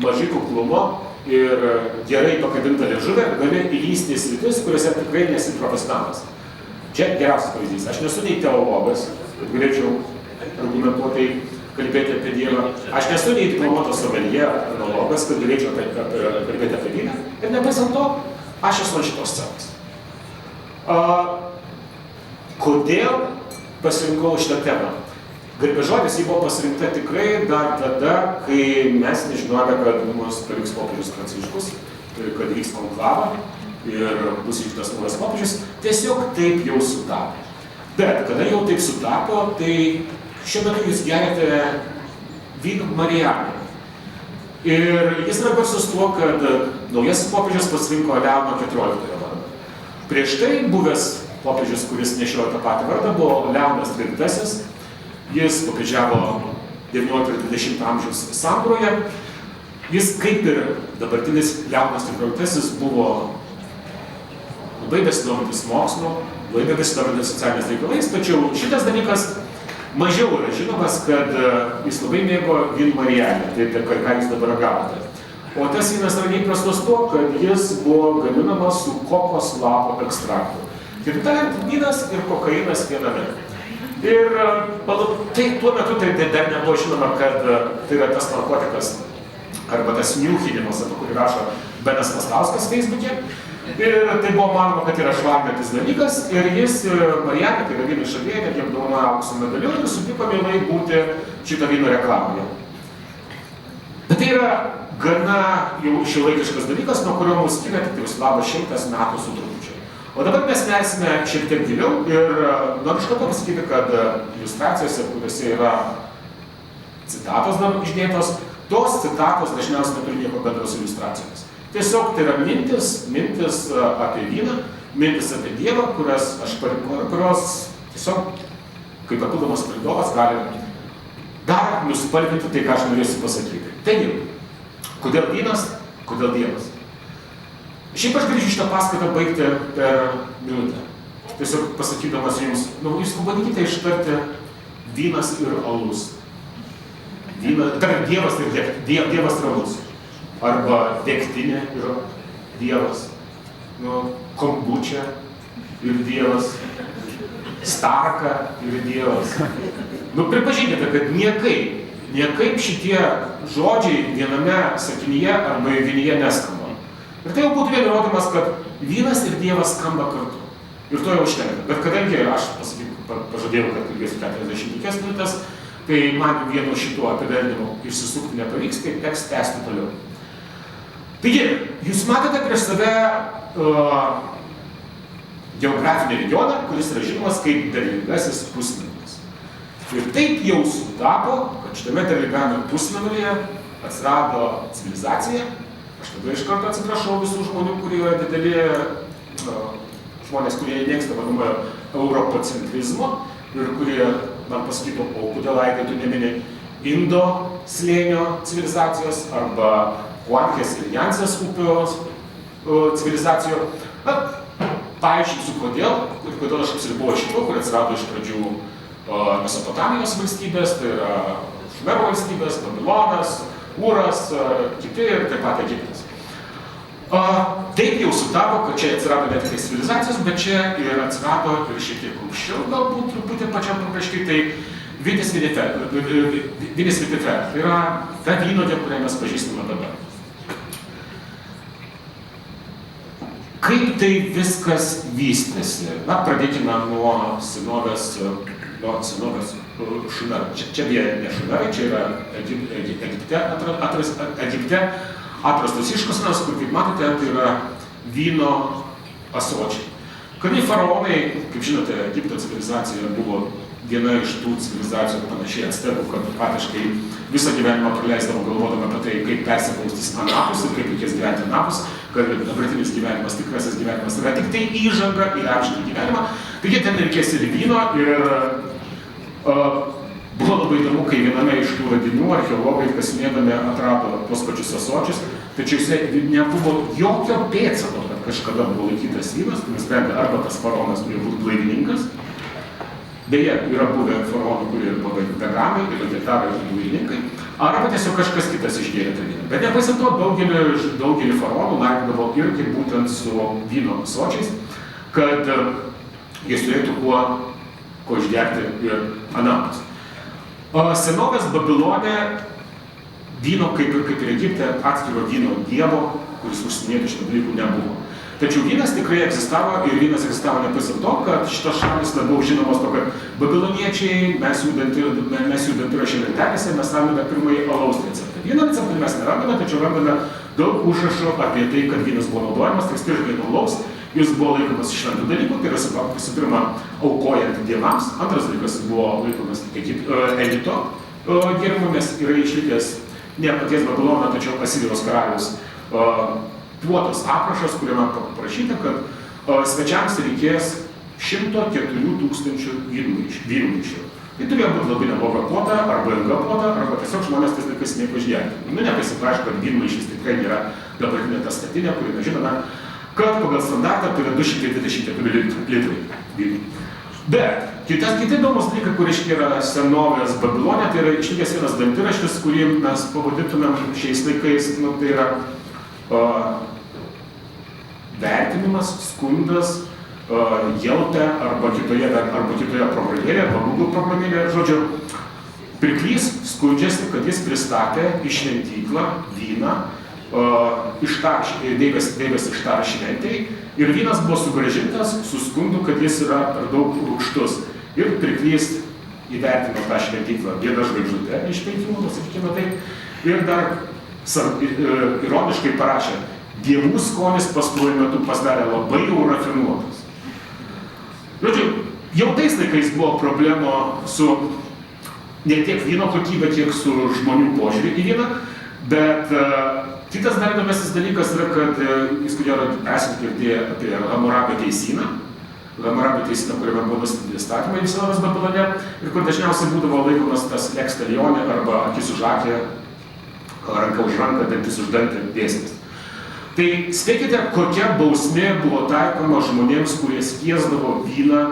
mažai kuklumo ir gerai pakabinta liežuvė gali įlysti į sritis, kuriuose tikrai nesi profesionalas. Čia geriausias pavyzdys. Aš nesu nei teologas, kad galėčiau argumentuotai kalbėti apie Dievą. Aš nesu nei diplomatos someljė, enologas, kad galėčiau kalbėti apie vyną. Ir nepaisant to, aš esu ant šitos scenos. Kodėl pasirinkau šitą temą? Garbės žodis jį buvo pasirinkta tikrai dar tada, kai mes nežinojome, kad mus paliks popiežius Pranciškus, kad vyks konklava ir bus išrinktas naujas popiežius. Tiesiog taip jau sutapo. Bet kada jau taip sutapo, tai šiuo metu jūs geriate vyną Marijanį. Ir jis yra garsus tuo, kad naujasis popiežius pasirinko Leono 14 vardą. Prieš tai buvęs popiežius, kuris nešiojo tą patį vardą, buvo Leonas 13. Jis popiežiavo 19 ir 20 amžiaus sandūroje. Jis, kaip ir dabartinis Leonas 14, buvo labai besidomintis mokslu, labai besidomintis socialiniais reikalais, tačiau šitas dalykas mažiau yra žinomas, kad jis labai mėgo vyną Marijanį, tai ką jūs dabar gavote. O tas vynas yra neįprastas tuo, kad jis buvo gaminamas su kokos lapo ekstraktu. Kitaip tariant, vynas ir kokainas viename. Ir tai tuo metu tai dar nebuvo žinoma, kad tai yra tas narkotikas arba tas niūchinimas, apie kurį rašo Benas Mastauskas Facebook'e. Ir tai buvo manoma, kad yra švardantis dalykas ir jis Marijanį, tai yra vyno išradėja, jam dovanojo aukso medaliu ir sutiko mielai būti šito vyno reklamoje. Bet tai yra gana jau šiuolaikiškas dalykas, nuo kurio mus skiria tik tai labo 100 metų su trupučiu. O dabar mes nersime šiek tiek giliau ir noriu iš karto pasakyti, kad iliustracijose, kuriuose yra citatos dar išdėtos, tos citatos dažniausiai neturi nieko bendro su iliustracijomis. Tiesiog tai yra mintis apie vyną, mintis apie Dievą, kurios tiesiog kaip papildomas palydovas gali dar nuspalvinti tai, ką aš norėsiu pasakyti. Taigi, kodėl vynas, kodėl Dievas? Šiaip aš galėčiau šitą paskaitą baigti per minutę. Tiesiog pasakydamas jums, jūs pabandykite ištarti vynas ir alus. Dievas ir alus. Arba degtinė ir Dievas. Kombučia ir Dievas. Starka ir Dievas. Pripažinkite, kad niekaip šitie žodžiai viename sakinyje arba vinyje neskamba. Ir tai jau būtų vien įrodymas, kad vynas ir Dievas skamba kartu. Ir to jau užtenka. Bet kadangi aš pažadėjau, kad kalbėsiu 45 minutės, tai man vienu šituo apibendrinimu išsisukti nepavyks, tai teks tęsti toliau. Taigi, jūs matote prieš save geografinį regioną, kuris yra žinomas kaip derlingasis pusmėnulis. Ir taip jau sutapo, kad šitame derlingame pusmėnulyje atsirado civilizacija. Aš tada iš karto atsiprašau visų žmonių, kurie yra dideli žmonės, kurie mėgsta vadinamą europocentrizmo ir kurie man pasakytų, o kodėl Aidai tu nemini Indo slėnio civilizacijos arba Huankės ir Jansės upės civilizacijų. Paaiškinsiu kodėl aš apsiriboju šituo, kur atsirado iš pradžių Mesopotamijos valstybės, tai yra Šumerų valstybės, Babilonas, Ūras, kiti ir taip pat Egiptas. Taip jau sutapo, kad čia atsirado ne tik civilizacijos, bet čia ir atsirado ir šiek tiek aukščiau, galbūt truputį pačiam papraškai, tai vinis vitifer. Tai yra ta vynuogė, kurią mes pažįstame dabar. Kaip tai viskas vystėsi? Pradėkime nuo senovės Šumerų. Čia ne Šumerai, čia yra Egipte atrastos iškasenos, kur, kaip matote, tai yra vyno ąsočiai. Kadangi faraonai, kaip žinote, Egipto civilizacija buvo viena iš tų civilizacijų panašiai actekų, kad praktiškai visą gyvenimą praleisdavo galvodama apie tai, kaip persikraustys anapus ir kaip reikės gyventi anapus, kad dabartinis gyvenimas, tikrasis gyvenimas yra tik tai įžanga į amžinį gyvenimą. Taigi ten reikės ir vyno ir buvo labai įdomu, kai viename iš tų radinių archeologai kasinėdami atrado tuos pačius ąsočius, tačiau jis nebuvo jokio pėdsako, kad kažkada buvo laikytas vynas, tai nusprendė arba tas faraonas turėjo būti blaivininkas. Beje, yra buvę faraonų, kurie buvo veganai, ir vegetarai ir blaivininkai. arba tiesiog kažkas kitas išgėrė tą vyną. Bet nepaisant to, daugelį faraonų laidodavo irgi būtent su vyno ąsočiais, kad jis turėtų kuo išgerti ir anapus. Senovės Babilone vyno, kaip ir Egipte, atskiro vyno dievo, kuris užsienėtų šitą dalykų nebuvo. Tačiau vynas tikrai egzistavo ir vynas egzistavo nepaisant to, kad šitos šalis labiau žinomos to, kad babiloniečiai, mes jų dantirašė lentelėse, mes randame pirmąjį alaus receptą. Vyno receptą mes nerandame, tačiau randame daug užrašų apie tai, kad vynas buvo naudojamas, tai skirtingai nuo alaus, jis buvo laikomas šventų dalykų, tai yra visų pirma aukojant dievams, antras dalykas buvo laikomas elito gėrimo, nes yra išlikęs ne paties Babilono, tačiau Asirijos karalius puotos aprašas, kuriame parašyta, kad svečiams reikės 104 000 vynmaišių. Tai turėjo būti labai nebloga puota, arba ilga puota, arba tiesiog žmonės tais laikais nieko išgerti. Nepaisant, kad vynmaišys tikrai nėra dabartinė ta statinė, kurį mes žinome, kad pagal standartą tai yra 224 litrai vynų. Bet kiti įdomus dalykai, kur yra senovės Babilone, tai yra išlikęs vienas dantiraštis, kurį mes pavadintumėm šiais laikais, tai yra vertinimas, skundas, jautė arba kitoje programėlėje, arba Google programėlėje, žodžiu, pirklys skundžiasi, kad jis pristatė į šventyklą vyną, deivės ištarą šventei, ir vynas buvo sugrąžintas su skundu, kad jis yra per daug rūgštus. Ir pirklys įvertino tą šventyklą viena žvaigždute iš 5, sakykime taip, ir dar ironiškai parašė, dievų skonis pastaruoju metu pasidarė labai jau rafinuotas. Žodžiu, jau tais laikais buvo problema su ne tiek vyno kokybė, kiek su žmonių požiūrį į vyną, bet kitas dar įdomesnis dalykas yra, kad jūs esate girdėję apie Hamurabio teisyną, kuriame buvo nustatyti įstatymai senovės Babilone, ir kur dažniausiai būdavo laikomas tas lex talionė arba akis už akį, ranka už ranką, dantis už dantį dėsnis. Tai spėkite, kokia bausmė buvo taikoma žmonėms, kurie skiesdavo vyną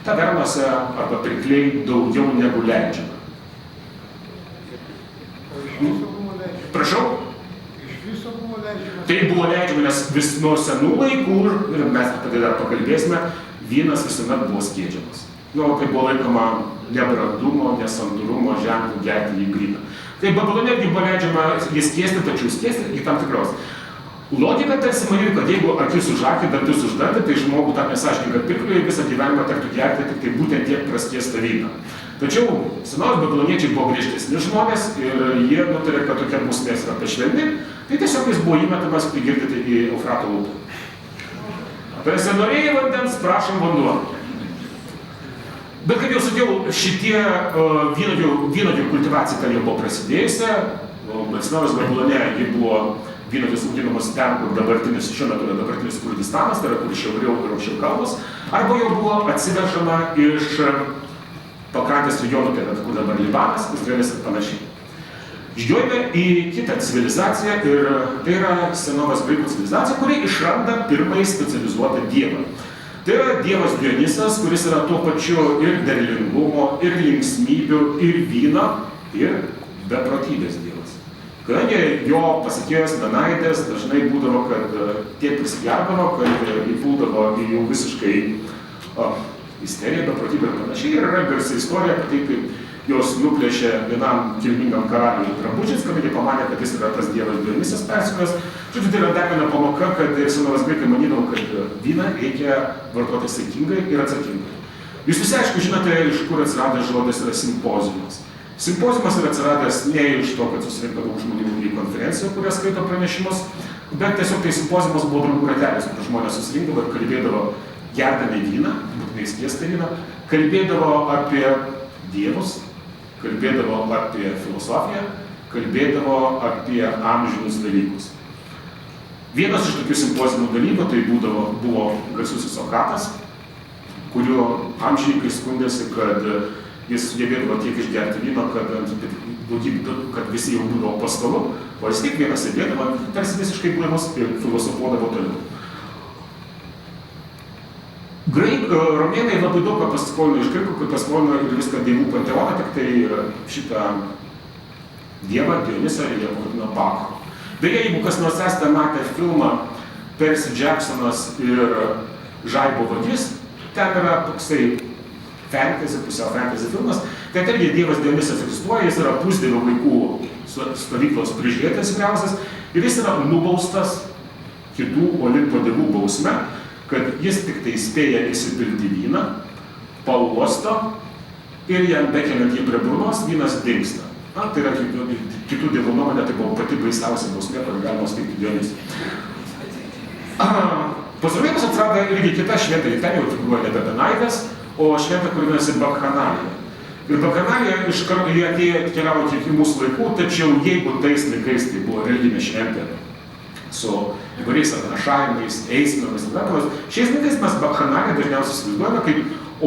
tavernose arba pirkliai daugiau negu leidžiama. Prašau? Tai buvo leidžiama, nes vis nuo senų laikų, ir mes apie tai dar pakalbėsime, vynas visuomet buvo skiedžiamas. Tai buvo laikoma nebrandumo, nesantūrumo ženklų gerti jį gryną. Tai Babilone buvo leidžiama jis skiesti, tačiau skiesti iki tam tikros. Logika tarsi manyti, kad jeigu akis už akį, dantis už dantį, tai žmogų tą nesąžiningą pirkliui visą gyvenimą tektų gerti tik tai būtent tiek praskiestą vyną. Tačiau senovės babiloniečiai buvo griežtesni žmonės ir jie nutarė, kad tokia bausmės yra pešvelni, tai tiesiog jis buvo įmetamas prigirdyti į Eufrato upę. Tarsi norėjai vandens, prašom vanduo. Bet kaip jau sakiau, šitie vynuogių kultivacija ten jau buvo prasidėjusi, senovės Babilone ji buvo vynuogės auginamas ten, kur šiuo metu yra dabartinis Kurdistanas, tai yra kur šiauriau ir aukščiau kalvos, arba jau buvo atsivežama iš pakrantės regionų, tai yra kur dabar Libanas, Izraelis ir panašiai. Žygiuojame į kitą civilizaciją ir tai yra senovės graikų civilizacija, kuri išranda pirmąjį specializuotą dievą. Tai yra dievas Dionysas, kuris yra tuo pačiu ir derlingumo, ir linksmybių, ir vyno, ir beprotybės dievas. Kadangi jo pasekėjos Danaitės dažnai būdavo, kad tiek prisigerdavo, kad įpuldavo į jau visiškai isteriją, beprotybę ir panašiai. Ir yra garsi istorija apie tai, kaip jos nuplėšė vienam kilmingam karaliui drabužiais, kadangi pamanė, kad jis yra tas dievas Dionysas persikūnęs. Žodžiu, tai yra dar viena pamoka, kad senovės graikai manydavo, kad vyną reikia vartoti saikingai ir atsakingai. Jūs visi aišku žinote, iš kur atsiradęs žodis yra simpoziumas. Simpoziumas yra atsiradęs ne iš to, kad susirinko daug žmonių į konferenciją, kurie skaito pranešimus, bet tiesiog tai simpoziumas buvo draugų ratelis, kur žmonės susirinkdavo ir kalbėdavo gerdami vyną, būtinai skiestą vyną, kalbėdavo apie dievus, kalbėdavo apie filosofiją, kalbėdavo apie amžinus dalykus. Vienas iš tokių simpoziumų dalyvių tai buvo garsusis Sokratas, kurio amžininkai skundėsi, kad jis sugebėdavo tiek išgerti vyno, kad visi jau būdavo po stalu, o jis tik vienas sėdėdavo, tarsi visiškai blaivus ir filosofuodavo toliau. Romėnai labai daug ką paskolino iš graikų, kad paskolino ir viską dievų panteoną, tik tai šitą dievą Dionysą ir jie vadino Baku. Beje, jeigu kas nors esate matę filmą Percy Jacksonas ir Žaibo vagis, ten yra toksai fantasy, pusiau fantasy filmas, ten irgi dievas Dionysas egzistuoja, jis yra pusdievio vaikų stovyklos prižiūrėtojas vyriausias ir jis yra nubaustas kitų Olimpo dievų bausme, kad jis tik tai spėja įsipilti vyną, pauosto ir jam bekeliant jį prie burnos, vynas dingsta. Na, tai yra kitų dievų nuomonė, tai buvo pati baisiausia bausmė, kur galima steigti Dionysą. Po srovėjimus atsirado irgi kita šventė, ten jau figūruoja nebe Benaidas, o šventė, kuri vadinasi Bakchanalija. Ir Bakchanalija iš karto jie atėjo keliavo iki mūsų laikų, tačiau jeigu tais laikais tai buvo religinė šventė su įvairiais atnašavimais, eisenos ir dar, šiais laikais mes Bakchanaliją dažniausiai įsivaizduojame kaip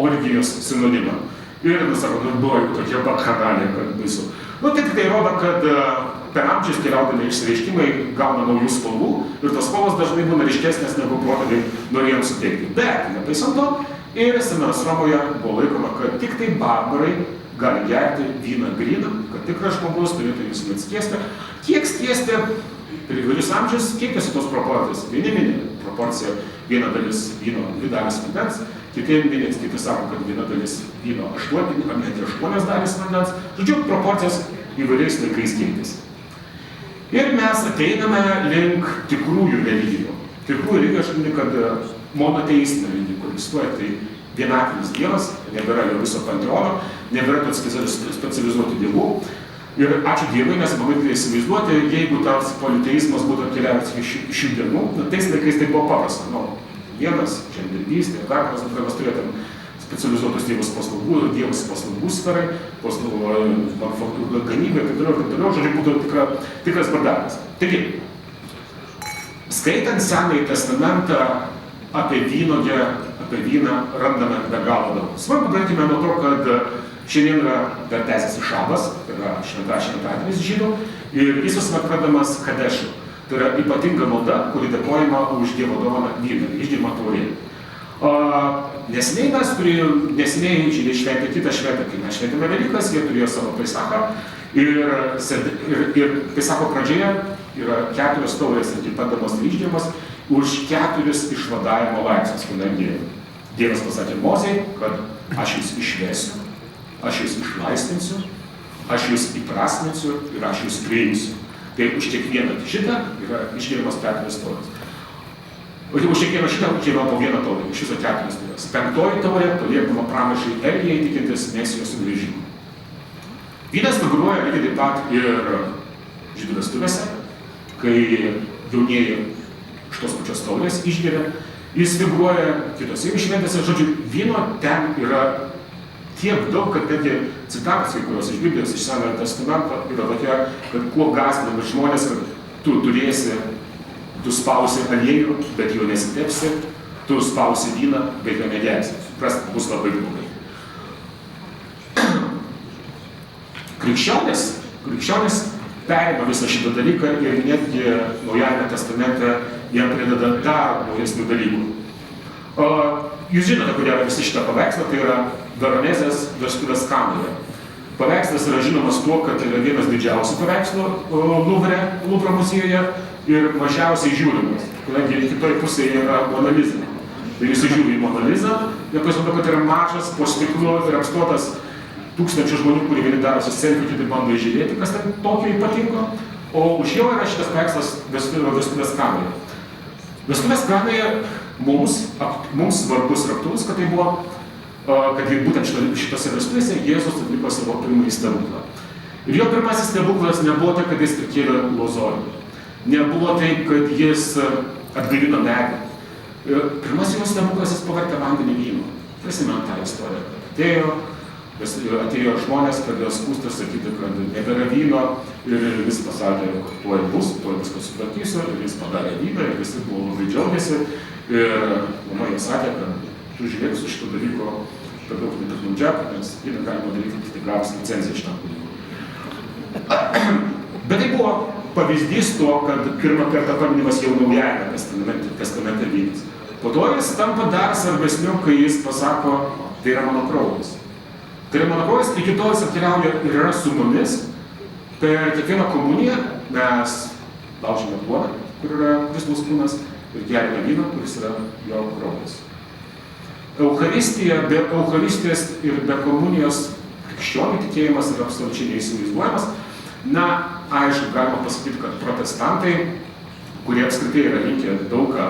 orgijos sinonimą. Ir mes sakome, buvo tokia Bakchanalija, kad baisu. Nu, tik tai rodo, kad per amžius keliaudami išsireiškimai gauna naujų spalvų ir tos spalvos dažnai būna ryškesnės negu protėviai norėjom suteikti. Bet, nepaisant to, ir Senos Romoje buvo laikoma, kad tik tai barbarai gali gerti vyną gryną, kad tikras žmogus turėtų jums atskiesti. Kiek skiesti per įvairius amžius, keitėsi tos proporcijos. Vieni proporcija viena dalis vyno, 2 dalys vandens, kiti sako, kad viena dalis vyno 8 dalys vandens. Žodžiu, proporcijos įvairiais laikais keitėsi. Ir mes ateiname link tikrųjų religijų. Tikrųjų religijų, aš žinau, kad monoteistinė religija, kur egzistuoja, tai vienatinis dievas, nebėra jo viso panteono, nebėra tų specializuotų dievų. Ir ačiū Dievui, nes man reikia įsivaizduoti, jeigu tas politeizmas būtų atkeliavęs iki šių dienų, tais laikais tai buvo paprasta. Vienas, žemdirbystė, dar mes turėtum specializuotus dievus paslaugų, dievus paslaugų sferai, paslaugų gamybai ir taip toliau, žodžiu, būtų tikras bardakas. Taigi, skaitant Senąjį testamentą apie vyną randame be galo daug. Svarbu darykime nuo to, kad šiandien yra dar tęsiasi šabas, tai yra šventadienis žydų, ir jis visuomet pradedamas kadešu. Tai yra ypatinga malda, kuri dėkojama už Dievo dovaną vyną, išdėmą taurė. Neseniai žydai šventė kitą šventę, kai mes šventėme Velykas, jie turėjo savo Pesachą ir Pesacho pradžioje yra 4 taurės atipandamos ir išdėmas už 4 išvadavimo laipsnius, kadangi Dievas pasakė Mozei, kad aš jūs išvesiu, aš jūs išlaisvinsiu, aš jūs įprasminsiu ir aš jūs priimsiu. Tai už kiekvieną šitą yra išgeriamas 4 taurės. Už kiekvieną šitą išgeriama po 1 taurę, iš viso 4 taurės. 5 taurė paliekama pranašai Elijai tikintis Mesijos sugrįžimą. Vynas figūruoja lygiai taip pat ir žydų vestuvėse, kai jaunieji iš tos pačios taurės išgeria. Jis figūruoja kitose šventėse, žodžiu, vyno ten yra tiek daug, kad netgi citatos, kai kurios iš Biblijos, iš Senojo testamento, yra tokia, kad kuo gąsdinami žmonės, kad tu spausi aliejų, bet jo nesitepsi, tu spausi vyną, bet jo negersi. Suprasti, bus labai blogai. Krikščionis perima visą šitą dalyką ir netgi Naujajame testamente jam prideda dar naujesnių dalykų. Jūs žinote, kodėl visi šitą paveikslą, tai yra Veronezės vestuvės Kanoje. Paveikslas yra žinomas tuo, kad yra vienas didžiausių paveikslų Luvro muziejuje ir mažiausiai žiūrimas, kadangi kitoj pusėje yra Mona Lisa. Tai visi žiūri į Mona Lisą, nepaisant to, kad yra mažas, po stiklu ir apstotas tūkstančių žmonių, kurie vieni darosi selfie, kiti bando įžiūrėti, kas ten tokio ypatingo, o už jo yra šitas paveikslas vestuvės Kanoje. Vestuvės Kanoje mums svarbus raktus, kad tai buvo, kad būtent šitose vestuvėse Jėzus atliko savo pirmąjį stebuklą. Ir jo pirmasis stebuklas nebuvo tai, kad jis prikėlė lozorių. Nebuvo taip, kad jis atgaivino medį. Pirmasis jo stebuklas jis pavertė vandenį vynu. Prisimenu tą istoriją. Atėjo žmonės, pradėjo skųstis, sakyti, kad nebėra vyno ir visi pasakė, kad tuoj viską sutvarkysiu, ir jis padarė vyną ir visi buvo labai džiaugiasi. Ir mama jie sakė, kad tu žiūrėk su šito dalyko per daug nepiklundžiak, nes vyną galima daryti tik gavus licenciją šitam dalykui. Bet tai buvo pavyzdys to, kad pirmą kartą paminimas jau Naujajame testamente vynas. Po to jis tampa dar svarbesniu, kai jis pasako, tai yra mano kraujas. Tai yra mano kraujas, iki to jis atkeliauja ir yra su mumis, Per kiekvieną komuniją mes laužime duoną, kur yra Kristaus kūnas, ir geriame vyną, kuris yra jo kraujas. Eucharistija, be Eucharistijos ir be komunijos krikščionių tikėjimas yra absoliučiai neįsivaizduojamas. Na, aišku, galima pasakyti, kad protestantai, kurie apskritai yra linkę daug ką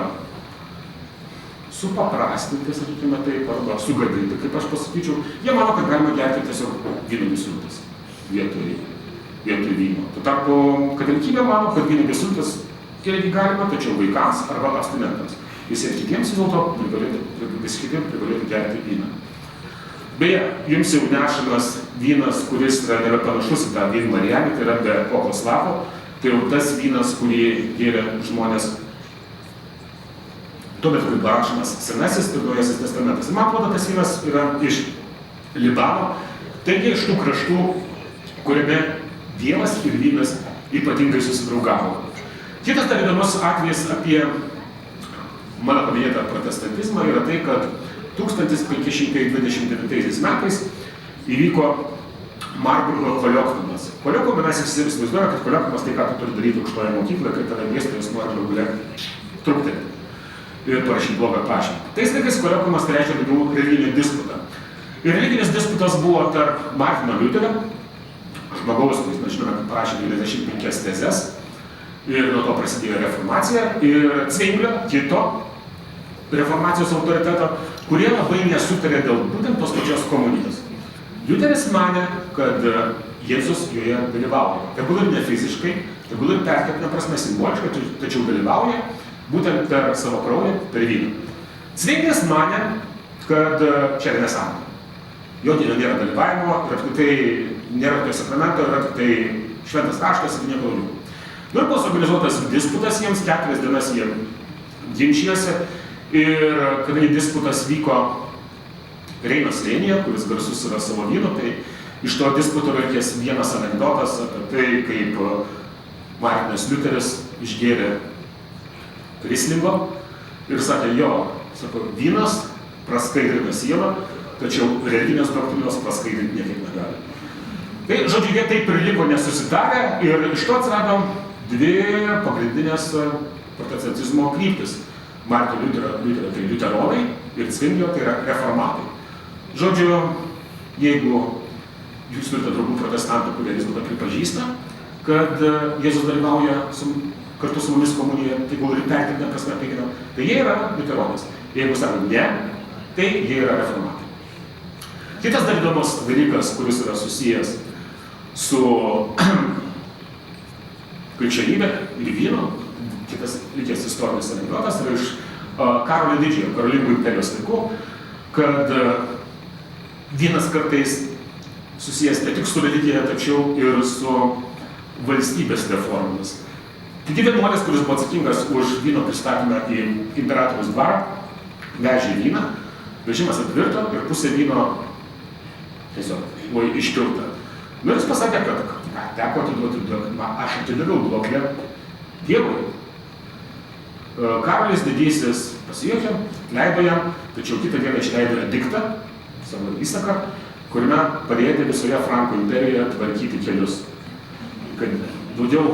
supaprastinti, sakykime taip, arba sugadinti, kaip aš pasakyčiau, jie mano, kad galima gerti tiesiog vynuogių sultis vietoj vyno. Tuo tarpu katalikybė mano, kad vynuogių sultis irgi galima, tačiau vaikams arba abstinentams. Visiems kitiems vis dėlto privalėtų gerti vyną. Beje, jums jau nešamas vynas, kuris yra nebepanašus į tą vynmarielį, tai yra be kokos lapo, tai jau tas vynas, kurį gėrė žmonės tuo metu, kai parašomas Senasis ir Naujasis testamentas. Ir man atrodo, tas vynas yra iš Libano, taigi iš tų kraštų, kuriame Dievas ir vynas ypatingai susidraugavo. Kitas dar įdomus atvejis apie mano paminėtą protestantizmą yra tai, kad 1529 metais įvyko Marburgo koliokviumas. Koliokviumą mes visi įsivaizduojame, kad koliokviumas tai, ką tu turi daryti aukštoje mokykloje, kai tave dėstytojas nori galų gale truktelėti ir parašyti blogą pažymį. Tais laikais koliokviumas tai reiškia daugiau religinį disputą. Ir religinis disputas buvo tarp Martino Liuterio, žmogaus, kuris, mes žinome, kad parašė 95 tezes, ir nuo to prasidėjo reformacija, ir Cvinglio, kito reformacijos autoriteto, kurie labai nesutarė dėl būtent tos pačios komunijos. Liuteris manė, kad Jėzus joje dalyvauja. Tegul ir ne fiziškai, tegul ir perkeltine prasme simboliškai, tačiau dalyvauja būtent per savo kraują, per vyną. Cvinglis manė, kad čia yra nesąmonė. Jo nėra dalyvavimo, ir apskritai nėra tokio sakramento, yra tik tai šventas raštas ir nieko daugiau. Nu ir buvo suorganizuotas disputas jiems, 4 dienas jie ginčijosi, ir kadangi disputas vyko Reino slėnyje, kuris garsus yra savo vynu, tai iš to disputo reikės vienas anekdotas apie tai, kaip Martinas Liuteris išgėrė Rislingo ir sakė, jo, sako, vynas praskaidrina sielą, tačiau religinės doktrinos praskaidrinti niekaip negali. Tai, žodžiu, jie taip ir liko nesusitarę ir iš to atsirado 2 pagrindinės protestantizmo kryptis. Martino Liuterio tai liuteronai ir Cvinglio tai yra reformatai. Žodžiu, jeigu jūs turite draugų protestantų, kurie vis dėlto pripažįsta, kad Jėzus dalyvauja kartu su mumis komunijoje, tai gal ir perkeltine prasme peikina, tai jie yra liuteronais. Jeigu sako ne, tai jie yra reformatai. Kitas dar įdomus dalykas, kuris yra susijęs su krikščionybė ir vynu, kitas likęs istorinis anekdotas yra iš Karolio Didžiojo, Karolingų imperijos laikų, kad vynas kartais susijęs ne tik su religija, tačiau ir su valstybės reformomis. Taigi vienuolis, kuris buvo atsakingas už vyno pristatymą į imperatoriaus dvarą, vežė vyną, vežimas atvirto ir pusė vyno tiesiog buvo iškilta. Nu ir jis pasakė, kad teko atiduoti, aš atidaviau duoklę Dievui. Karolis didysis pasijuokė, leido jam, tačiau kitą dieną išleido ediktą, savo įsaką, kuriame padėti visoje Frankų imperijoje tvarkyti kelius. Kad daugiau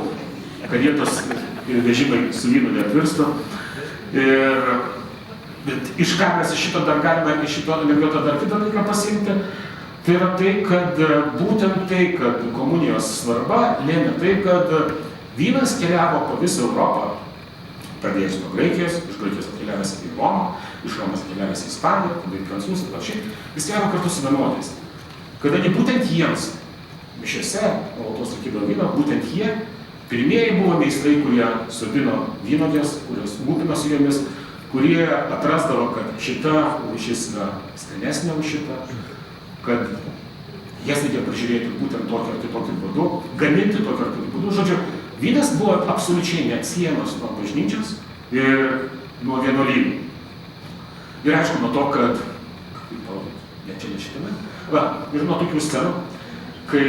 karietos ir vežimai su vynu neatvirstų. Bet iš ką mes iš šito dar galime, iš šito anekdoto dar kitą dalyką pasiimti, tai yra tai, kad būtent tai, kad komunijos svarba lėmė tai, kad vynas keliavo po visą Europą, pradėjęs nuo Graikijos, iš Graikijos atkeliavęs į Romą, iš Romos atkeliavęs į Ispaniją, tada į Prancūziją ir panašiai, vis keliavo kartu su vienuoliais. Kadangi būtent jiems, mišiose, nuolatos sakydavo vyno, būtent jie pirmieji buvo meistrai, kurie sodino vynuoges, kurios rūpinosi jomis, kurie atrasdavo, kad šita rūšis yra skanesnė už šitą, kad jas reikia prižiūrėti būtent tokiu ar kitokiu būdu, gaminti tokiu ar kitokiu būdu. Žodžiu, vynas buvo absoliučiai neatsiejamas nuo bažnyčios ir nuo vienuolynų. Ir aišku, nuo to, kad, ir nuo tokių scenų, kai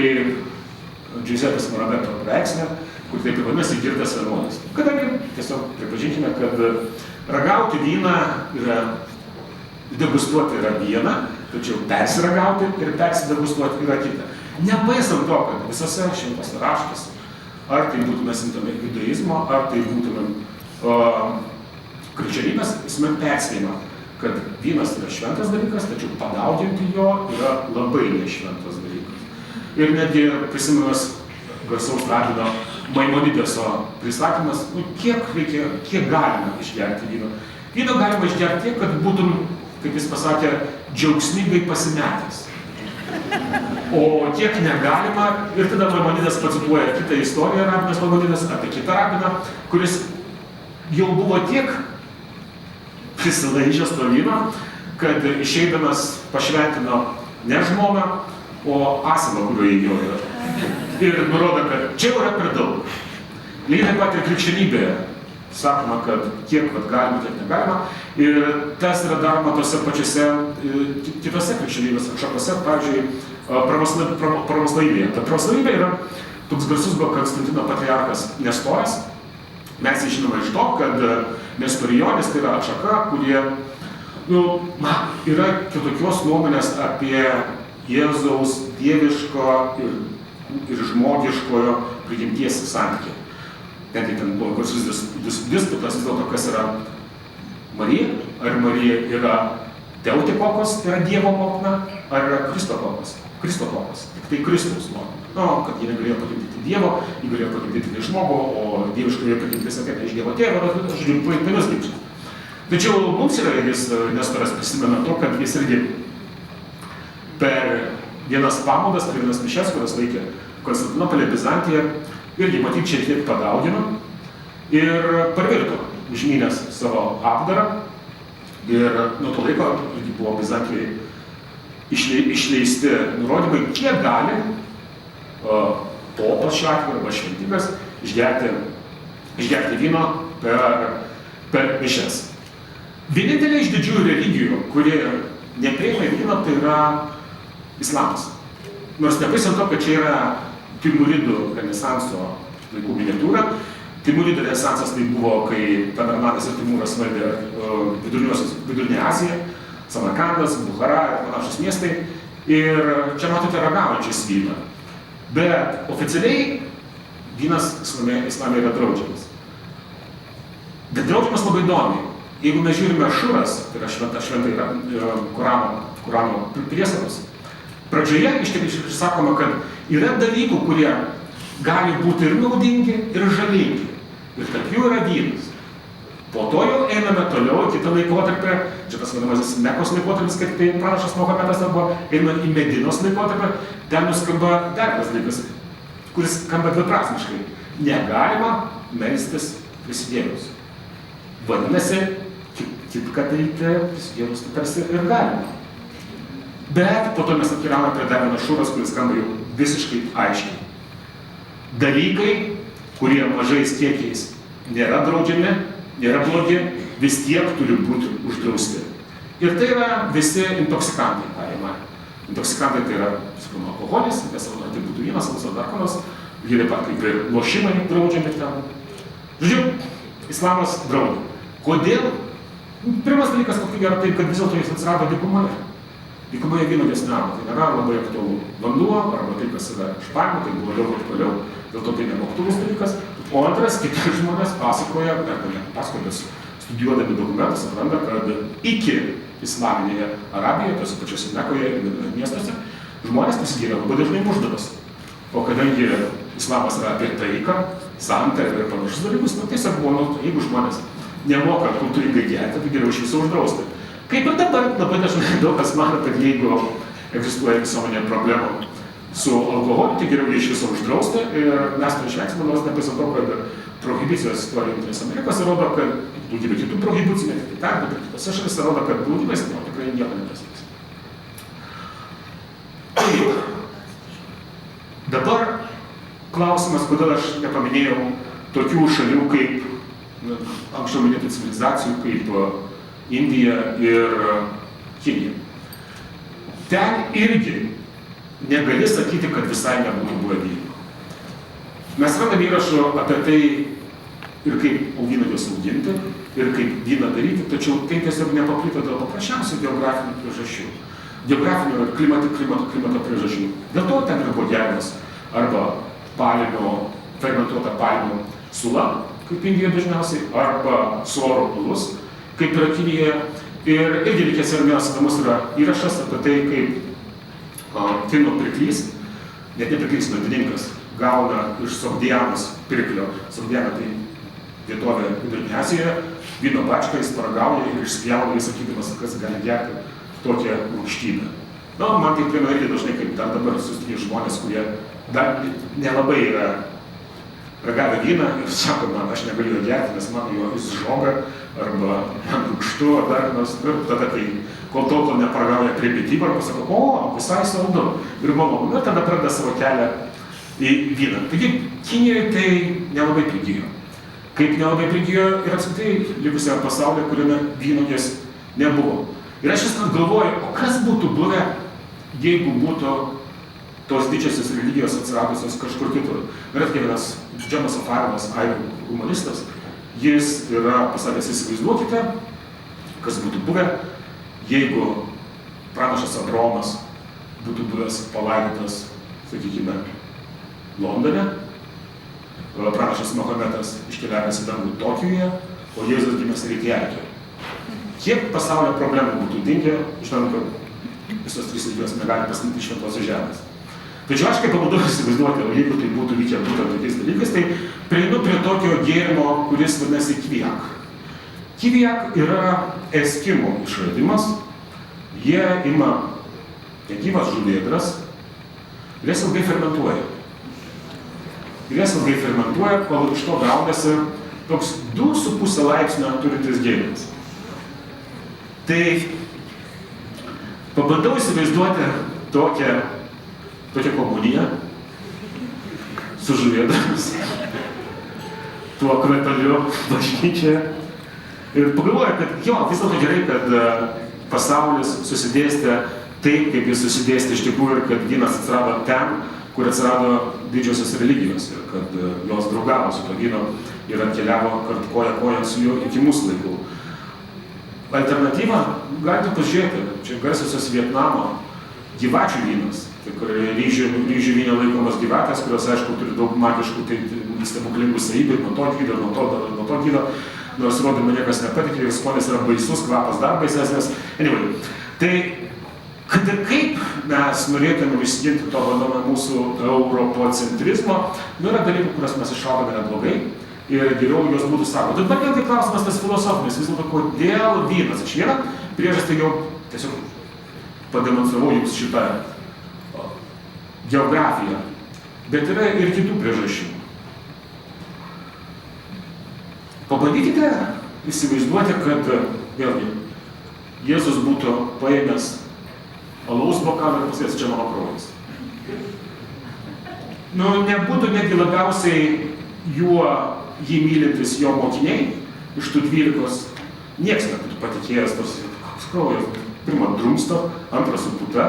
Giuseppės Morabeto paveiksle, kur taip ir vadinasi girtas vienuolis. Kadangi, tiesiog pripažinkime, kad ragauti vyną yra, degustuoti yra viena, tačiau persiragauti ir persidegustuoti yra kita. Nepaisant to, kad visose šventose raštuose, ar tai būtume simtomai judaizmo, ar tai būtume krikščionybės, visuomet perspėjama, kad vynas yra šventas dalykas, tačiau padauginti jo yra labai nešventas dalykas. Ir netgi prisiminus garsaus rabino Maimonideso pristatymas, kiek galima išgerti vyno. Vyno galima išgerti tiek, kad būtum, kaip jis pasakė, džiaugsmingai pasimetęs. O tiek negalima, ir tada Maimonides pacituoja kitą istoriją, rabinas Maimonides, apie kitą rabiną, kuris jau buvo tiek prisilaižęs to vyno, kad išeidamas pašventino ne žmoną, o asilą, kurio įgijo yra. Ir nurodo, kad čia jau yra per daug. Lygiai taip pat ir krikščionybėje sakoma, kad kiek galima, kiek negalima. Ir tas yra daroma tose pačiose kitose krikščionybės šakose, pavyzdžiui, pravoslavybėje. Ta pravoslavybė yra toks garsus buvo Konstantino patriarchas Nestoras. Mes jį žinome iš to, kad Nestorijonis tai yra atšaka, kurie yra kitokios nuomonės apie Jėzaus dieviško ir žmogiškojo prigimties santykį. Netgi ten buvo garsus disputas vis dėlto, kas yra Marija. Ar Marija yra Teotokos, tai yra Dievo motina, ar yra Kristotokos. Tik tai Kristaus motina. Kad jie negalėjo pagimdyti Dievo, jie galėjo pagimdyti ne žmogų, o dieviškoje pagimdyti sakė iš Dievo tėvo, žodžiu, paimtinis ginčas. Tačiau mums yra, jis Nestoras prisimena to, kad jis irgi per vienas pamaldas, per vienas mišias, kurias laikė Konstantinopolė, Bizantija, irgi matyt šiek tiek padaugino ir parvirto, užmynęs savo apdarą. Ir nuo to laiko irgi buvo Bizantijai išleisti nurodymai, kiek gali popas šiuo atveju arba šventikas išgerti vyno per mišias. Vienintelė iš didžiųjų religijų, kurie nepriima vyno, tai yra islamas. Nors nepaisant to, kad čia yra Timuridų renesanso laikų miniatiūra. Timuridų renesansas tai buvo, kai Tamerlanas ir Timūras valdė Vidurinę Aziją, Samarkandas, Bukhara ir panašus miestai. Ir čia matote ragaujančias vyną. Bet oficialiai vynas islame yra draudžiamas. Bet draudžiamas labai įdomiai. Jeigu mes žiūrime šuras, tai yra šventai Korano priesakus, pradžioje išsakoma, kad yra dalykų, kurie gali būti ir naudingi, ir žalingi. Ir tarp jų yra vynas. Po to jau einame toliau, kitą laikotarpį, čia tas vadinamasis Mekos laikotarpis, kaip tai pranašas Mohamedas buvo, einame į Medinos laikotarpį, ten nuskamba dar vienas dalykas, kuris skamba dviprasmiškai. Negalima melstis prisidėjus. Vadinasi, kitką daryti prisidėjus tarsi ir galima. Bet po to mes atkeliavome prie dar vienas šūras, kuris skamba jau visiškai aiškiai. Dalykai, kurie mažais kiekiais nėra draudžiami, nėra blogi, vis tiek turi būti uždrausti. Ir tai yra visi intoksikantai, paima. Intoksikantai tai yra, sakoma, alkoholis, nesvarbu, tai būtų vynas, ar dar ko nors, jie taip pat kaip ir lošimai draudžiami ten. Žodžiu, islamas draudžia. Kodėl? Pirmas dalykas, kokia yra taip, kad vis dėlto jis atsirado dykumoje. Dykumoje vynuogės nėra, tai nėra labai aktualu vanduo, arba tai, kas yra iš palmių, tai buvo jau aktualiau, dėl to tai nebuvo aktualus dalykas. O antras, kiti žmonės pasakoja, bet studijuodami dokumentus, atranda, kad iki islaminėje Arabijoje, tose pačiose Mekoje ir miestuose, žmonės prisigėrė labai dažnai muždavas. O kadangi islamas yra apie taiką, santarvę ir panašus dalykus, tiesiog buvo, jeigu žmonės nemoka kultūringai gerti, tai geriau iš viso uždrausti. Kaip ir dabar, labai dažnai daug kas mano, kad jeigu egzistuoja visuomenėje problemų su alkoholiu, tai geriau iš viso uždrausti ir mes to išvengsime, nors nepaisant to, kad prohibicijos istorija Jungtinės Amerikos rodo, kad daugybė kitų prohibicijų, ne tik ten, bet ir kitose šalyse rodo, kad draudimais tikrai nieko nepasieks. Dabar klausimas, kodėl aš nepaminėjau tokių šalių kaip anksčiau minėtų civilizacijų, kaip Indija ir Kinija. Ten irgi negali sakyti, kad visai nebūtų buvę vyno. Mes randame įrašų apie tai ir kaip auginamus auginti, ir kaip vyną daryti, tačiau tai tiesiog nepaplito dėl paprasčiausių geografinių priežasčių. geografinių ir klimato priežasčių. Dėl to ten yra bodelinas arba fermentuota palmių sula, kaip Indijoje dažniausiai, arba suoro alus, kaip yra Kinijoje. Ir irgi likęs ir vienas įdomus yra įrašas apie tai, kaip kinų pirklys, net ne pirklys, valdininkas, gauna iš Sogdianos pirklio. Sogdiana tai vietovė Vidurinėje Azijoje, vyno bačką jis paragauja ir išspjauna, jis sakydamas, kas gali gerti tokią rūgštybę. Na, man tai primena irgi dažnai, kaip dar dabar susitikę žmonės, kurie dar nelabai yra ragavę vyną ir sako, man aš negaliu jo gerti, nes man jo vis žoga, arba man rūgštu, ar dar nors, ir tada, kai kol to neparagauja prie mitybą, arba sako, o, visai saldu ir malonu, ir tada pradeda savo kelią į vyną. Taigi, Kinijoje tai nelabai prigijo. Kaip nelabai prigijo ir apskritai likusiame pasaulyje, kuriame vynuogės nebuvo. Ir aš vis galvoju, o kas būtų buvę, jeigu būtų tos didžiosios religijos atsiradusios kažkur kitur. Ir vienas Džemas O'Farrellas, airių humoristas, jis yra pasakęs, įsivaizduokite, kas būtų buvę, jeigu pranašas Abraomas būtų buvęs palaidotas, sakykime, Londone, pranašas Mahometas iškeliavęs į dangų Tokijuje, o Jėzus gimęs Reikjaviке. Kiek pasaulio problemų būtų dingę, žinant, kad visos trys religijos negali pastatyti šventosios žemės. Tačiau aš kaip pabandau įsivaizduoti, o jeigu tai būtų vykę būtent tokiais dalykais, tai prieinu prie tokio gėrimo, kuris vadinasi kiviak. Kiviak yra eskimų išradimas. Jie ima negyvas žuvėdras ir jas ilgai fermentuoja. Kol iš to gaunasi toks 2,5 laipsnio turintis gėrimas. Tai pabandau įsivaizduoti tokią komuniją su žuvėdramis, tuo kvetaliu bažnyčioje. Ir pagalvoju, kad jo, vis dėlto gerai, kad pasaulis susidėstė taip, kaip jis susidėstė iš tikrųjų, ir kad vynas atsirado ten, kur atsirado didžiosios religijos ir kad jos draugavo su to vyno ir atkeliavo kartu koja su juo iki mūsų laikų. Alternatyva, galite pažiūrėti, čia garsiosios Vietnamo gyvačių vynas, kur ryžių vyne laikomas gyvatės, kurios, aišku, turi daug magiškų, tai stebuklingų savybių, nuo to gydo, nors rodymą niekas nepatikė ir skonis yra baisus, kvapas dar baisesnės. Anyway, tai kad ir kaip mes norėtume išsiginti to vadinamą mūsų europocentrizmo, yra dalykų, kurios mes išaugame neblogai ir geriau jos būtų saugoti. Dabar vėl tai klausimas tas filosofinis, vis dėlto, kodėl vynas? Aš vieną priežastį jau tiesiog pademonstravau jums šitą geografiją, bet yra ir kitų priežasčių. Pabandykite įsivaizduoti, kad vėlgi Jėzus būtų paėmęs alaus bokalą ir pasakęs, čia mano kraujas. Nebūtų netgi labiausiai jį mylintis jo mokiniai, iš tų 12, nieks nebūtų patikėjęs, koks kraujas, pirma drumsto, antras su puta,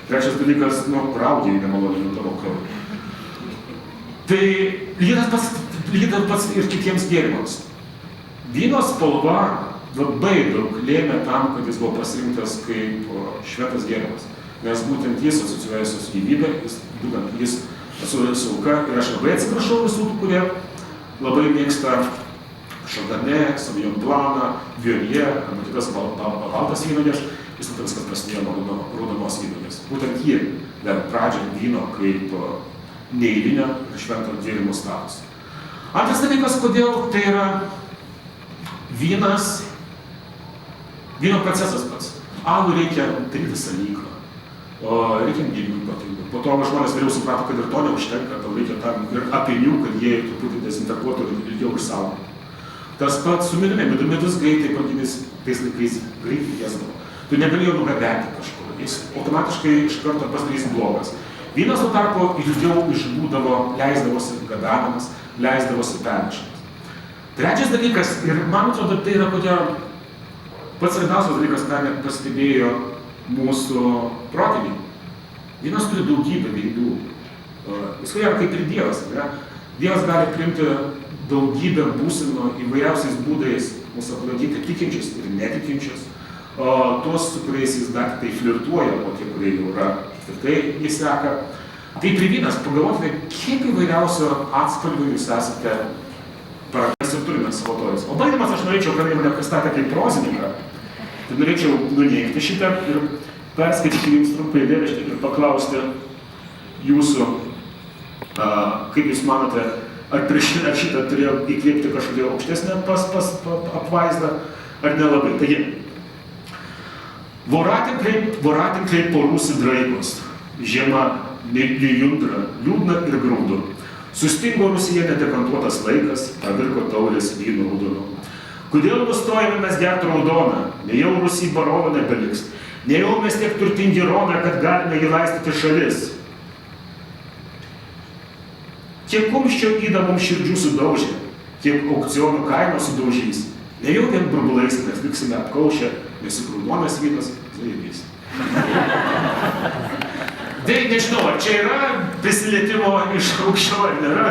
trečias dalykas, raugiai nemaloniai tavo kraują. Tai lygiai tas pats ir kitiems gėrimams. Vyno spalva labai daug lėmė tam, kad jis buvo pasirinktas kaip šventas gėrimas. Nes būtent jis asociuojasi su gyvybė, jis asociuojasi su auka. Ir aš labai atsiprašau visų tų, kurie labai mėgsta Chardonnay, Sauvignon Blancą, Viognier, arba kitas baltas vynuogės. Vis dėlto viskas prasidėjo nuo raudonos vynuogės. Būtent jie davė pradžią vyno kaip neeilinio ir švento gėrimo statusą. Antras dalykas, kodėl tai yra vynas, vyno procesas pats. Alų reikia daryti salyklą, reikia gėrimų ypatingų. Po to žmonės vėliau suprato, kad ir to neužtenka, tau reikia tam ir apinių, kad jie truputį dezinfekuotų ir ilgiau išsaugotų. Tas pats su midumi, midus greitai pagimės tais laikais greitai jesdavo. Tu negali jo nugabenti kažkur, jis automatiškai iš karto pasidarys blogas. Vynas tuo tarpu ilgiau išbūdavo, leisdavosi gabenamas, leisdavosi pernešamas. Trečias dalykas, ir man atrodo, tai yra pats svarbiausias dalykas, ką net pastebėjo mūsų protėviai. Vynas turi daugybę veidų. Jis yra kaip ir Dievas. Ne? Dievas gali priimti daugybę būsenų įvairiausiais būdais mūsų aplankyti tikinčius ir netikinčius. tuos, su kuriais jis dar tai flirtuoja, o tie, kurie jau yra, tai jis seka. Taip ir vynas, pagalvokite, kiek įvairiausio atspalvių jūs esate mes ir turime savo tojas. O baigdamas aš norėčiau, kad mane pristatė kaip prozininką, tai norėčiau nuneigti šitą ir perskaityti jums trumpai eilėraštį ir paklausti jūsų, kaip jūs manote, ar šitą turėjo įkvėpti kažkokią aukštesnę apvaizdą, ar nelabai. Taigi, voratinkliai porų sidraikos, žiema lijundra, liūdna ir graudu. Sustingo Rusija nedekantuotas laikas, pavirko taurės vyno raudono. Kodėl nustojame mes gerti raudoną? Nejau Rusijai barono nebeliks. Nejau mes tiek turtingi roną, kad galime jį laistyti šalis. Kiek kumščio įda mums širdžių sudaužė, kiek aukcionų kainos sudaužys. Nejau vien burbulais mes liksime apkaušę, nes raudonas vynas zaibys. Tai nežinau, ar čia yra prisilietimo iš aukščiau ar nėra,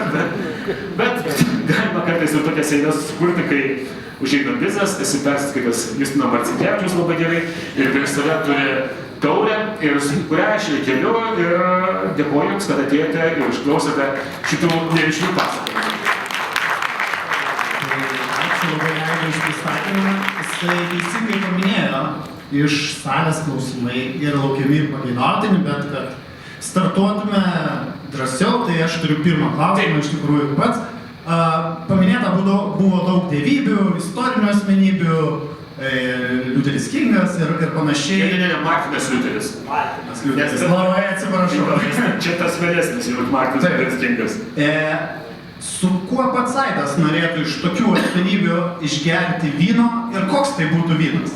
bet galima kartais ir tokias eiles sukurti, kai užeina bizas, esi perskaitęs Justino Marcinkevičiaus labai gerai ir prieš save turi taurę, ir kurią aš keliu ir dėkoju jums, kad atėjote ir išklausėte šitų nevišlių pasakojimų. Ačiū labai Eglei iš pristatymą. Jisai teisingai paminėjo iš salės klausimai ir laukiami ir pageidautini, bet kad startuotume drąsiau, tai aš turiu pirmą klausimą iš tikrųjų pats. Paminėta buvo daug dievybių, istorinių asmenybių, Liuteris Kingas ir panašiai. Ne, Martinas Liuteris. Martinas Liuteris. Labai atsiprašau. Čia tas vėlesnis, jau Martinas Liuteris Kingas. Su kuo pats Aidas norėtų iš tokių asmenybių išgerti vyno ir koks tai būtų vynas?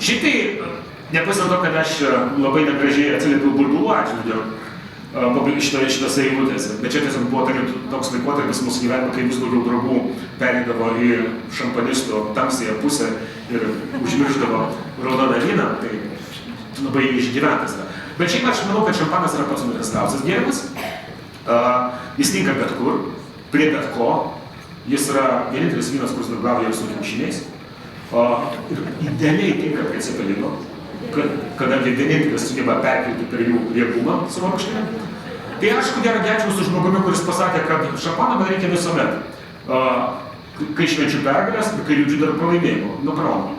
Šitai, nepaisant to, kad aš labai negražiai atsiliepiau burbulų atžvilgiu šitose eilutėse, bet čia tiesiog buvo toks laikotarpis mūsų gyvenime, kai vis daugiau draugų pereidavo į šampanistų tamsėje pusę ir užmiršdavo raudoną vyną, tai labai išgyventas. Bet šiaip aš manau, kad šampanas yra pats universaliausias gėrimas. Jis tinka bet kur, prie bet ko. Jis yra vienintelis vynas, kuris dalyvauja ir su kiaušiniais. Ir idealiai tinka prie cepelino, kadangi vienintelis sugeba perkelti per jų riebumą savo rūgštinę. Tai aš, ko gero, gerčiau su žmogumi, kuris pasakė, kad šampaną man reikia visuomet, kai švenčiu pergalės ir kai liūdžiu dar pralaimėjimo, nukraunu.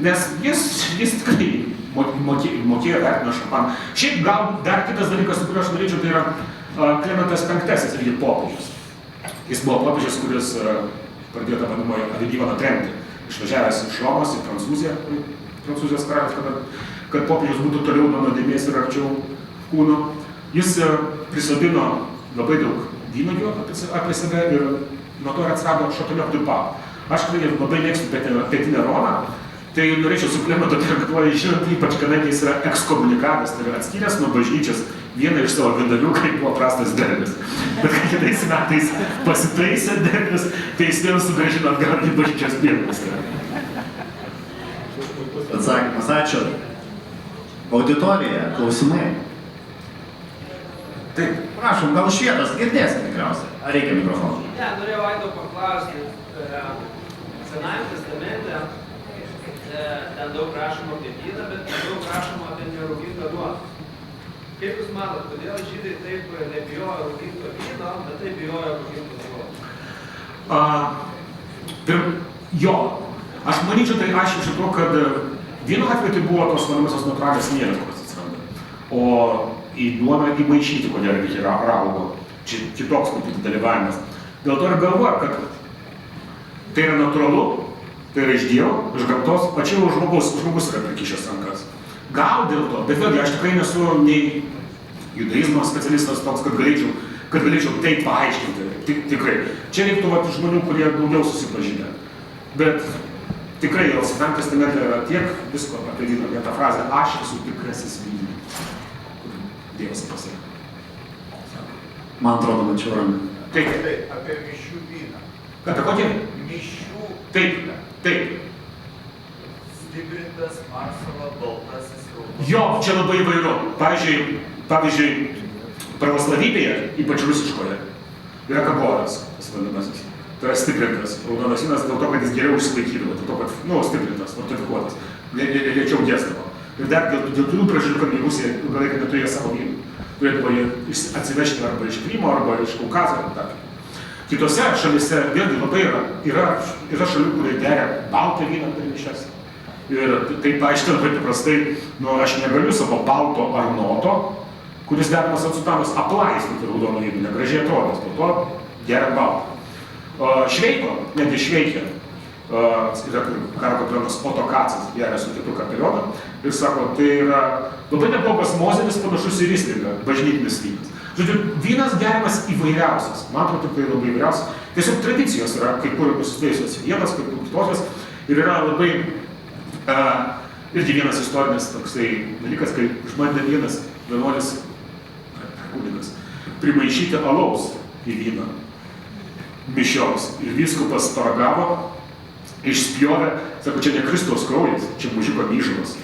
Nes jis tikrai mokėjo vertino šampaną. Šiaip gal dar kitas dalykas, su kuriuo aš norėčiau, tai yra Klementas V, irgi popiežius. Jis buvo popiežius, kuris pradėjo tą vadinamąją avidyvaną tremtį, išvažiavęs iš Romos į Prancūzijos karalius, kad popiežius būtų toliau nuo nuodėmės ir arčiau kūno. Jis prisodino labai daug vynuogių apie save ir nuo to atsirado Chateauneuf du Pape. Aš labai mėgstu pietinę Roną, tai norėčiau su Klementu traktuoju, žinant, ypač kadangi jis yra ekskomunikavęs, tai yra atskyręs nuo bažnyčios vieną iš savo vindalių, kai buvo prastas derlius. Bet kai kitais metais pasitaisė derlius, tai jis vėl sugrąžino atgal į bažnyčios pietus. Atsakymas, ačiū. Auditorija, klausimai. Taip. Prašom, gal iš vietos girdėsim tikriausiai. Ar reikia mikrofoną? Ne, norėjau Aido paklausti. Senajame testamente ten daug rašoma apie vyną, bet daug rašoma apie nerūgintą duoną. Kaip Jūs matot, kodėl žydai taip nebijojo rūginto vyno, bet taip bijojo rūginto duonos? Jo, aš manyčiau, tai aš iš to, kad vyno atveju tai buvo tos vadinamosios natūralios mielės, kurios atsiranda. O į duoną įmaišyti, kodėl reikia raugo. Čia kitoks kaip dalyvavimas. Dėl to ir galvoju, kad tai yra natūralu, tai yra iš Dievo, iš gamtos, pačiau žmogus yra prikišęs rankas. Gal dėl to, bet vėlgi aš tikrai nesu nei judaizmo specialistas toks, kad galėčiau taip paaiškinti. Tikrai. Čia reiktų žmonių, kurie daugiau susipažinę. Bet tikrai jau Senajame testamente yra tiek visko apie vyną, vien tą frazę, aš esu tikrasis vynas. Dievas pasakė. Man atrodo, mačiau ranką. Taip. Apie mišių vyną. Apie kokį? Mišių. Taip. Stiprintas Marsalo baltasis raudonas. Jo, čia labai įvairu. Pavyzdžiui, pravoslavybėje, ypač rusiškoje, yra kaboras, tas vadinamasis. tai yra stiprintas. Raudonas vynas dėl to, kad jis geriau išsilaikydavo, dėl to, kad, stiprintas, fortifikuotas, lėčiau gesdavo. Ir dar dėl kurių priežasčių, kad Rusija ilgą laiką neturėjo savo vynų. Turėdavo jie atsivežti arba iš Krymo, arba iš Kaukazo, ir tarkim. Kitose šalyse vėlgi labai yra šalių, kurie geria baltą vyną per mišias. Ir tai paaiškina labai paprastai, aš negaliu savo balto ar noto, kuris dedamas ant sutanos, aplaistyti raudono vyno, negražiai atrodės, dėl to geria baltą. Šveiko, netgi Šveikė, yra karo kapelionas Oto Kacas, geria su kitu kapelionu, ir sako, tai yra labai neblogas mozelis panašus į rislingą, bažnytinis vynas. Žodžiu, vynas geriamas įvairiausias, man atrodo, tikrai labai įvairiausias. Tiesiog tradicijos yra kai kur susidėjusios vienas, kai kur kitosios. Ir yra labai, irgi vienas istorinis toksai dalykas, kai išbandė vienas vienuolis, kunigas, primaišyti alaus į vyną mišioms. Ir vyskupas paragavo, išspjovė, sako, čia ne Kristaus kraujas, čia mužiko myžalas.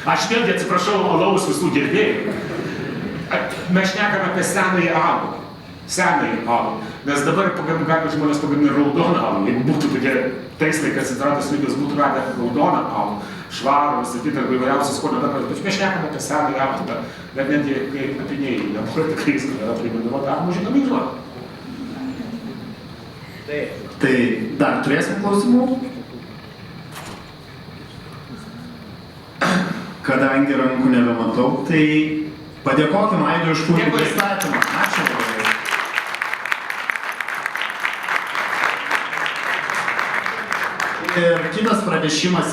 Aš vėlgi atsiprašau alaus visų gerbėjų. Mes šnekame apie senąjį alų. Senąjį alų. Nes dabar gali žmonės pagaminti raudoną alų. Jeigu būtų tokie tais laikais atsiradęs lygios, būtų radę raudoną alų, švarų, sakyt, arba įvairiausias skonio dabar. Tačiau mes šnekame apie senąjį alų. Bet net jei apinėjai, nebuvo tikrai jis galėjo primindavo tą mužiką myžalą. Tai dar turėsim klausimų? Kadangi rankų nebematau, tai padėkokim Aidui už puikų pristatymą. Ačiū labai. Ir kitas pranešimas